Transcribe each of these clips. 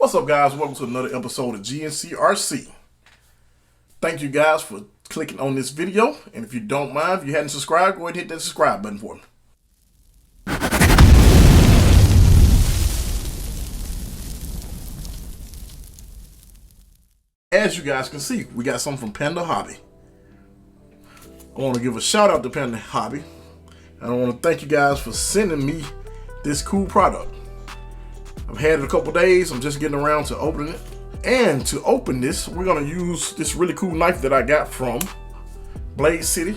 What's up, guys? Welcome to another episode of GNCRC. Thank you guys for clicking on this video, and if you don't mind, if you hadn't subscribed, go ahead and hit that subscribe button for me. As you guys can see, we got something from Panda Hobby. I want to give a shout out to Panda Hobby, and I want to thank you guys for sending me this cool product. I've had it a couple days. I'm just getting around to opening it. And to open this, we're going to use this really cool knife that I got from Blade City.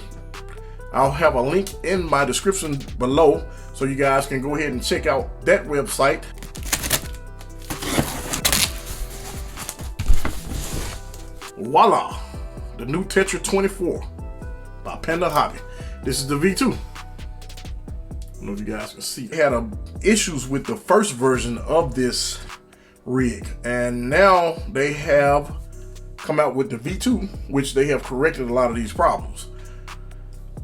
I'll have a link in my description below so you guys can go ahead and check out that website. Voila! The new Tetra24 by Panda Hobby. This is the V2. I don't know if you guys can see. They had issues with the first version of this rig, and now they have come out with the V2, which they have corrected a lot of these problems.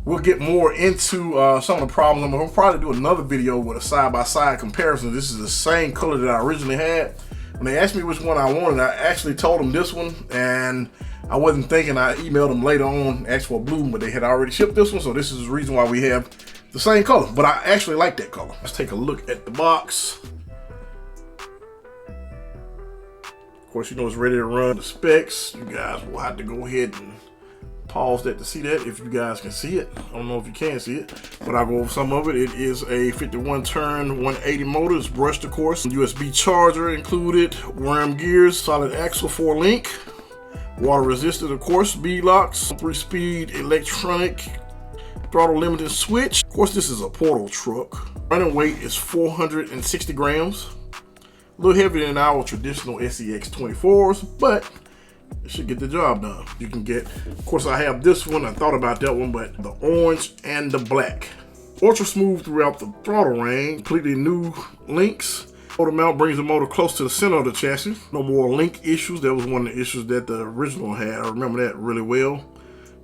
We'll get more into some of the problems. I'm gonna probably do another video with a side-by-side comparison. This is the same color that I originally had. When they asked me which one I wanted, I actually told them this one, and I wasn't thinking. I emailed them later on, asked for a blue, but they had already shipped this one, so this is the reason why we have the same color, but I actually like that color. Let's take a look at the box. Of course, you know it's ready to run. The specs, you guys will have to go ahead and pause that to see that if you guys can see it. I don't know if you can see it, but I'll go over some of it. It is a 51 turn 180 motor. It's brushed, of course. USB charger included, worm gears, solid axle 4-link, water resistant, of course, bead locks, 3-speed electronic throttle limited switch. Of course, this is a portal truck. Running weight is 460 grams. A little heavier than our traditional SEX 24s, but it should get the job done. You can get, of course, I have this one. I thought about that one, but the orange and the black. Ultra smooth throughout the throttle range. Completely new links. Motor mount brings the motor close to the center of the chassis. No more link issues. That was one of the issues that the original had. I remember that really well.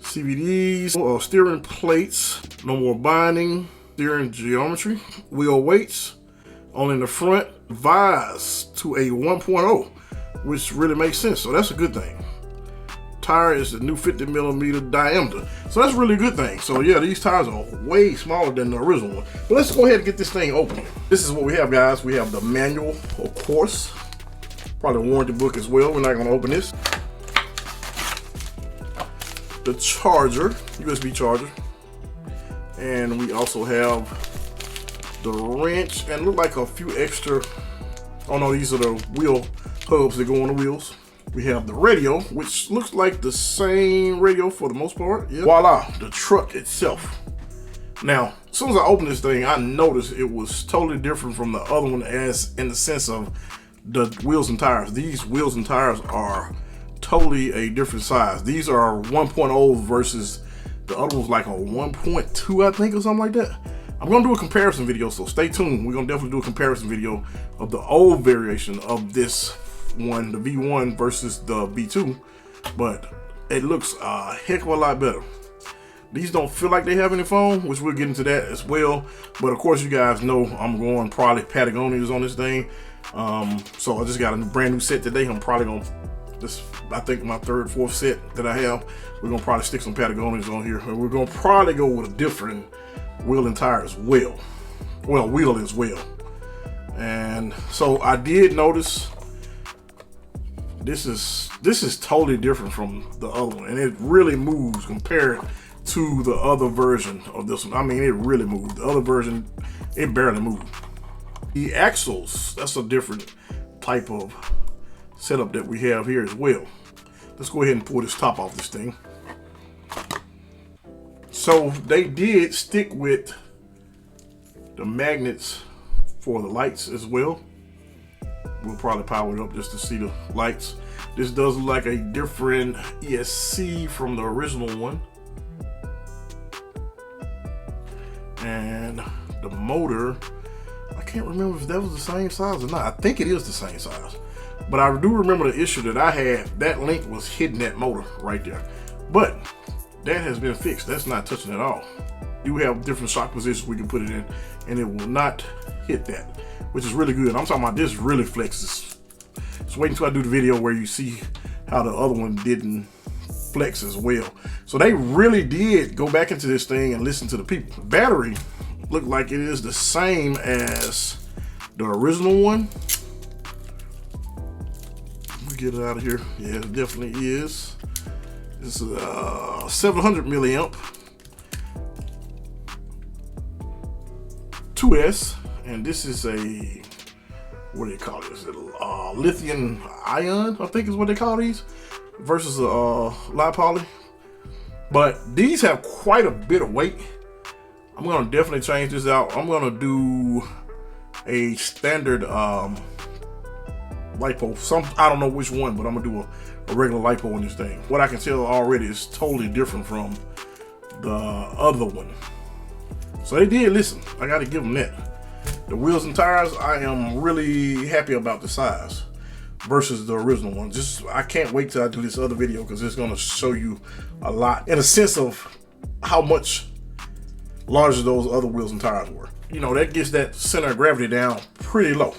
CVDs, steering plates, no more binding, steering geometry, wheel weights, on in the front, vise to a 1.0, which really makes sense, so that's a good thing. Tire is the new 50mm diameter, so that's really a good thing. So yeah, these tires are way smaller than the original one. But let's go ahead and get this thing open. This is what we have, guys. We have the manual, of course, probably a warranty book as well. We're not going to open this. The charger, USB charger, and we also have the wrench and look like a few extra, oh no, these are the wheel hubs that go on the wheels. We have the radio, which looks like the same radio for the most part. Yeah. Voila, the truck itself. Now, as soon as I opened this thing, I noticed it was totally different from the other one, as in the sense of the wheels and tires. These wheels and tires are totally a different size. These are 1.0 versus the other one's like a 1.2, I think, or something like that. I'm gonna do a comparison video, so stay tuned. We're gonna definitely do a comparison video of the old variation of this one, the V1 versus the V2, but it looks a heck of a lot better. These don't feel like they have any foam, which we'll get into that as well. But of course, you guys know I'm going probably Patagonias on this thing. So I just got a brand new set today. I'm probably gonna, this, I think my third, fourth set that I have, we're gonna probably stick some Patagonias on here, and we're gonna probably go with a different wheel and tire as well. Well, wheel as well. And so I did notice this is totally different from the other one, and it really moves compared to the other version of this one. I mean, it really moved. The other version, it barely moved. The axles, that's a different type of setup that we have here as well. Let's go ahead and pull this top off this thing. So they did stick with the magnets for the lights as well. We'll probably power it up just to see the lights. This does look like a different ESC from the original one. And the motor, I can't remember if that was the same size or not. I think it is the same size. But I do remember the issue that I had. That link was hitting that motor right there. But that has been fixed. That's not touching at all. You have different shock positions we can put it in, and it will not hit that, which is really good. I'm talking about this really flexes. Just wait until I do the video where you see how the other one didn't flex as well. So they really did go back into this thing and listen to the people. The battery looked like it is the same as the original one. Let me get it out of here. Yeah, it definitely is. This is 700 milliamp 2S, and this is a, what do you call it? Is it lithium ion, I think is what they call these, versus a li-poly. But these have quite a bit of weight. I'm gonna definitely change this out. I'm gonna do a standard LiPo. I don't know which one, but I'm gonna do a regular LiPo in this thing. What I can tell already is totally different from the other one. So they did listen. I gotta give them that. The wheels and tires, I am really happy about the size versus the original one. I can't wait till I do this other video because it's gonna show you a lot in a sense of how much larger those other wheels and tires were. You know, that gets that center of gravity down pretty low.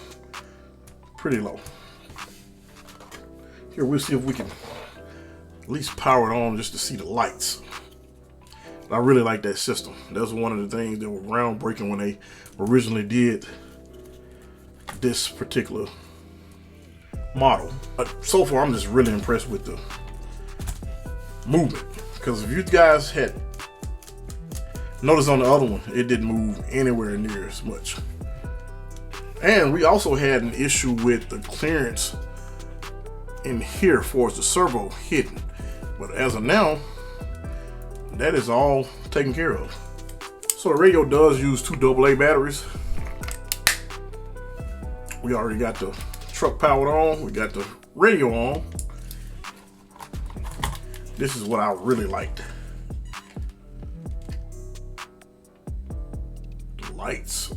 Pretty low. Here, we'll see if we can at least power it on just to see the lights. I really like that system. That was one of the things that were groundbreaking when they originally did this particular model. But so far, I'm just really impressed with the movement. Because if you guys had noticed on the other one, it didn't move anywhere near as much. And we also had an issue with the clearance in here for the servo hidden. But as of now, that is all taken care of. So the radio does use 2 AA batteries. We already got the truck powered on. We got the radio on. This is what I really liked. The lights.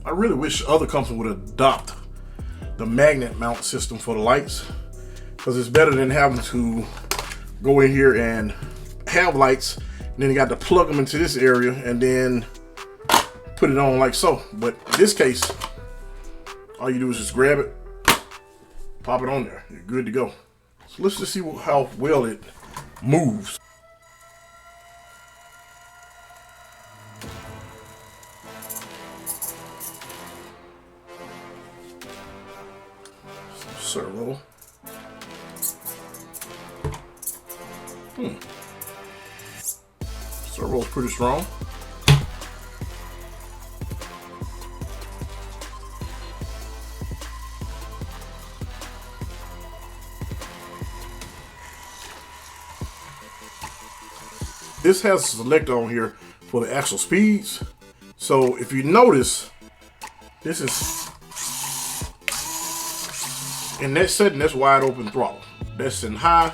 I really wish other companies would adopt the magnet mount system for the lights, because it's better than having to go in here and have lights and then you got to plug them into this area and then put it on like so. But in this case, all you do is just grab it, pop it on there, you're good to go. So let's just see how well it moves. Servo. Servo's pretty strong. This has a selector on here for the actual speeds. So if you notice, this is in that setting, that's wide open throttle. That's in high.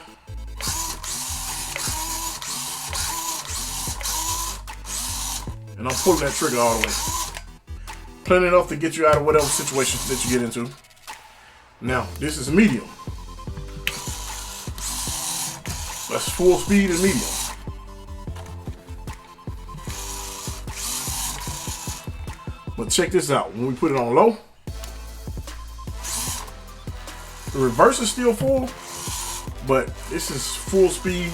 And I'm pulling that trigger all the way. Plenty enough to get you out of whatever situation that you get into. Now, this is medium. That's full speed and medium. But check this out. When we put it on low, the reverse is still full, but this is full speed.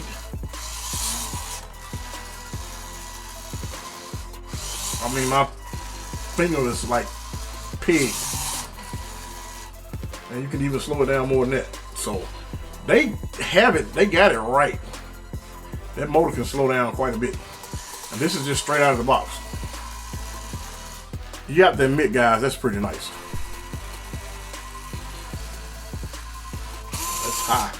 I mean, my finger is like pig. And you can even slow it down more than that. So they have it, they got it right. That motor can slow down quite a bit. And this is just straight out of the box. You have to admit, guys, that's pretty nice. High.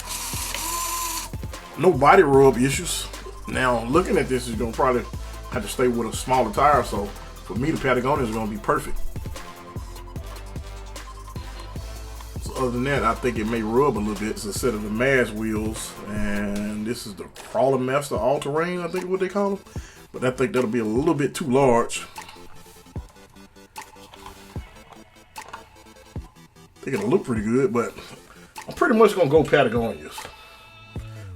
No body rub issues. Now, looking at this, is gonna probably have to stay with a smaller tire, so for me, the Patagonia is gonna be perfect. So other than that, I think it may rub a little bit. It's a set of the Maz wheels, and this is the Crawler Master All-Terrain, I think is what they call them. But I think that'll be a little bit too large. I think it'll look pretty good, but I'm pretty much gonna go Patagonias.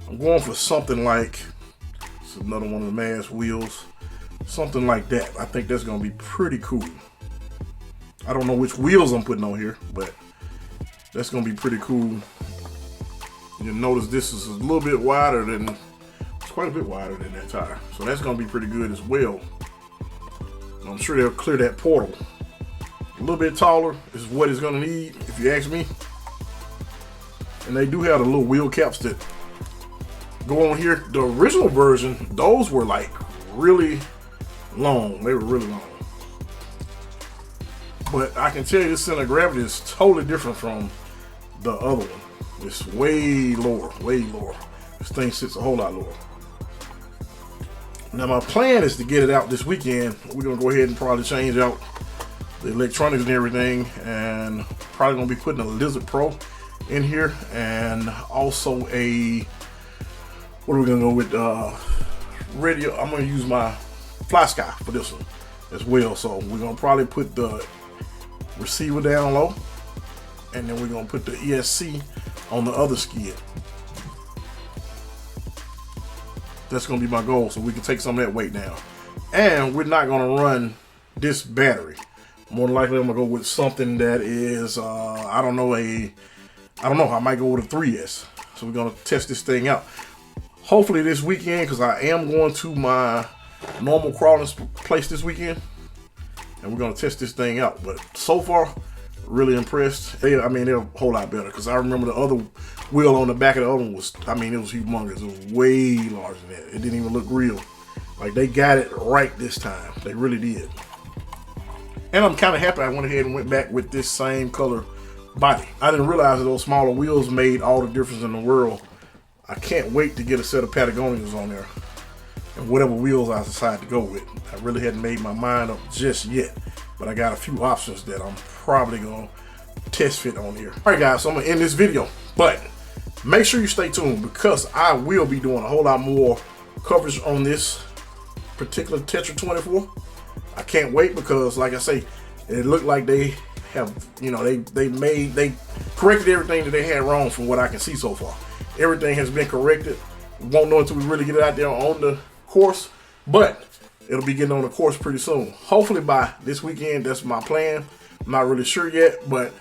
I'm going for something like, this is another one of the Maz wheels. something like that. I think that's gonna be pretty cool. I don't know which wheels I'm putting on here, but that's gonna be pretty cool. You'll notice this is a little bit wider than, it's quite a bit wider than that tire. So that's gonna be pretty good as well. I'm sure they'll clear that portal. A little bit taller is what it's gonna need, if you ask me. And they do have the little wheel caps that go on here. The original version, those were like really long. They were really long. But I can tell you this center of gravity is totally different from the other one. It's way lower, way lower. This thing sits a whole lot lower. Now my plan is to get it out this weekend. We're gonna go ahead and probably change out the electronics and everything, and probably gonna be putting a Lizard Pro in here, and also a, what are we gonna go with, radio. I'm gonna use my Fly Sky for this one as well. So we're gonna probably put the receiver down low, and then we're gonna put the ESC on the other skid. That's gonna be my goal, so we can take some of that weight down. And we're not gonna run this battery. More than likely I'm gonna go with something that is I don't know, I might go with a 3S. So we're gonna test this thing out hopefully this weekend, because I am going to my normal crawling place this weekend, and we're gonna test this thing out. But so far, really impressed. I mean, they're a whole lot better, because I remember the other wheel on the back of the other one was, I mean, it was humongous. It was way larger than that. It didn't even look real. Like, they got it right this time. They really did. And I'm kind of happy I went ahead and went back with this same color body. I didn't realize that those smaller wheels made all the difference in the world. I can't wait to get a set of Patagonias on there, and whatever wheels I decide to go with. I really hadn't made my mind up just yet, but I got a few options that I'm probably gonna test fit on here. All right guys, so I'm gonna end this video, but make sure you stay tuned, because I will be doing a whole lot more coverage on this particular Tetra24. I can't wait, because like I say, it looked like they have, you know, they corrected everything that they had wrong from what I can see so far. Everything has been corrected. We won't know until we really get it out there on the course, but it'll be getting on the course pretty soon. Hopefully by this weekend, that's my plan. I'm not really sure yet, but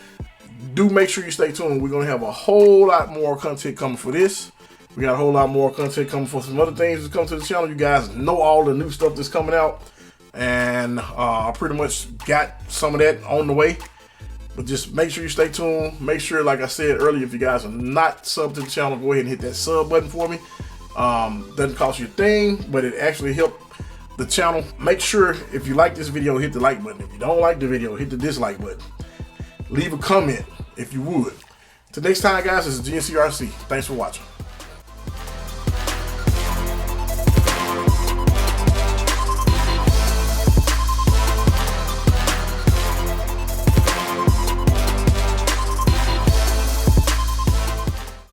do make sure you stay tuned. We're gonna have a whole lot more content coming for this. We got a whole lot more content coming for some other things that come to the channel. You guys know all the new stuff that's coming out, and I pretty much got some of that on the way. But just make sure you stay tuned. Make sure, like I said earlier, if you guys are not subbed to the channel, go ahead and hit that sub button for me. Doesn't cost you a thing, but it actually helps the channel. Make sure, if you like this video, hit the like button. If you don't like the video, hit the dislike button. Leave a comment if you would. Till next time, guys, this is GNCRC. Thanks for watching.